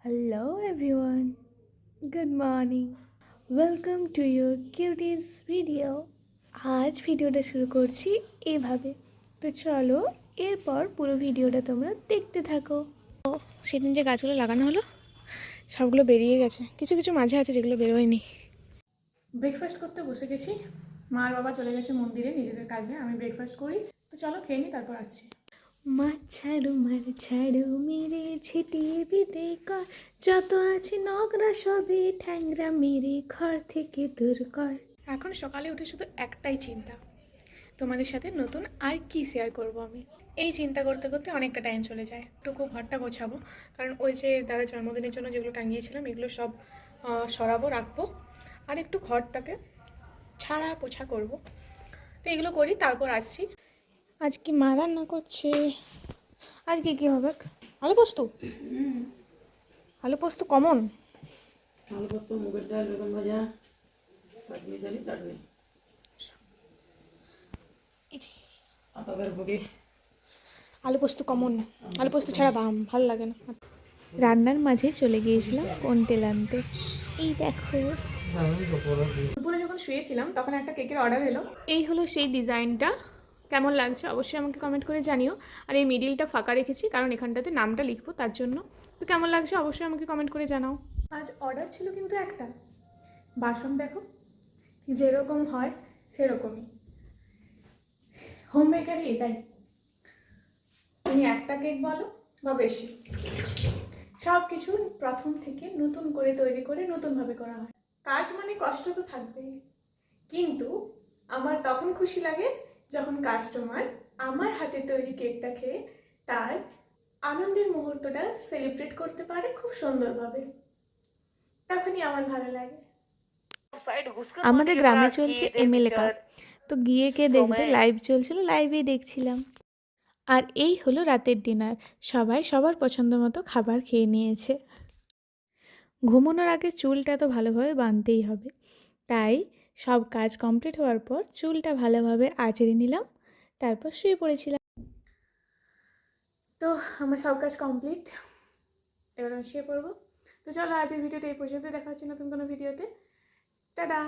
Hello everyone, good morning. Welcome to your cuties video. আজ ভিডিওটা শুরু করছি এভাবে। তো চলো এরপর পুরো ভিডিওটা তোমরা দেখতে থাকো। সেদিন যে গাছগুলো লাগানো হলো সবগুলো বেরিয়ে গেছে, কিছু কিছু মাঝে আছে যেগুলো বেরোয়নি। ব্রেকফাস্ট করতে বসে গেছি। মা আর বাবা চলে গেছে মন্দিরে নিজেদের কাজে, আমি ব্রেকফাস্ট করি। তো চলো খেয়ে নিই, তারপর আসছি। মার ছাড়ু মেরে ছিটিয়ে বিদে কর, যত আছে নগরা সবে ঠ্যাংরা মেরে ঘর থেকে দূর কর। এখন সকালে উঠে শুধু একটাই চিন্তা, তোমাদের সাথে নতুন আর কি শেয়ার করব আমি। এই চিন্তা করতে করতে অনেকটা টাইম চলে যায়। টুকু ঘরটা গোছাবো, কারণ ওই যে দাদা জন্মদিনের জন্য যেগুলো টাঙিয়েছিলাম এগুলো সব সরাবো, রাখবো। আর একটু ঘরটাকে ছাড়া পোছা করব। তো এগুলো করি, তারপর আসছি। আজ কি মা রান্না করছে? আজকে কি হবে? আলু পোস্ত। আলু পোস্ত কমন। আলু পোস্ত, মুগের ডাল, বেগুন ভাজা, পাঁচমিশালি চাটনি, আতাবের ভুগি। আলু পোস্ত কমন, আলু পোস্ত ছাড়া ভালো লাগে না। রান্নার মাঝে চলে গিয়েছিলাম কোন তেল আনতে। এই দেখো, দুপুরে যখন শুয়েছিলাম তখন একটা কেকের অর্ডার এলো। এই হলো সেই ডিজাইনটা। কেমন লাগছে অবশ্যই আমাকে কমেন্ট করে জানিও। আর এই মিডিলটা ফাঁকা রেখেছি কারণ এখানটাতে নামটা লিখবো, তার জন্য। তো কেমন লাগছে অবশ্যই আমাকে কমেন্ট করে জানাও। আজ অর্ডার ছিল কিন্তু একটা বাসন, দেখো যেরকম হয় সেরকমই। হোম বেকারি এটাই, তুমি একটা কেক বলো বা বেশি, সব কিছু প্রথম থেকে নতুন করে তৈরি করে নতুনভাবে করা হয়। কাজ মানে কষ্ট তো থাকবেই, কিন্তু আমার তখন খুশি লাগে যখন কাস্টমার আমার হাতে তৈরি কেকটা খেয়ে তার আনন্দের মুহূর্তটা সেলিব্রেট করতে পারে খুব সুন্দরভাবে, তখনই আমার ভালো লাগে। আমাদের গ্রামে চলছে এমএলএ কাপ, তো গিয়ে কে দেখবে, লাইভ চলছিল, লাইভেই দেখছিলাম। আর এই হলো রাতের ডিনার, সবাই সবার পছন্দ মতো খাবার খেয়ে নিয়েছে। ঘুমানোর আগে চুলটা তো ভালোভাবে বাঁধতেই হবে, তাই সব কাজ কমপ্লিট হওয়ার পর চুলটা ভালোভাবে আঁচড়ে নিলাম, তারপর শুয়ে পড়েছিলাম। তো আমার সব কাজ কমপ্লিট, এবার আমি শুয়ে পড়বো। তো চলো আজকের ভিডিওটা এই পর্যন্ত, দেখা হচ্ছে নতুন কোনো ভিডিওতে। টাটা।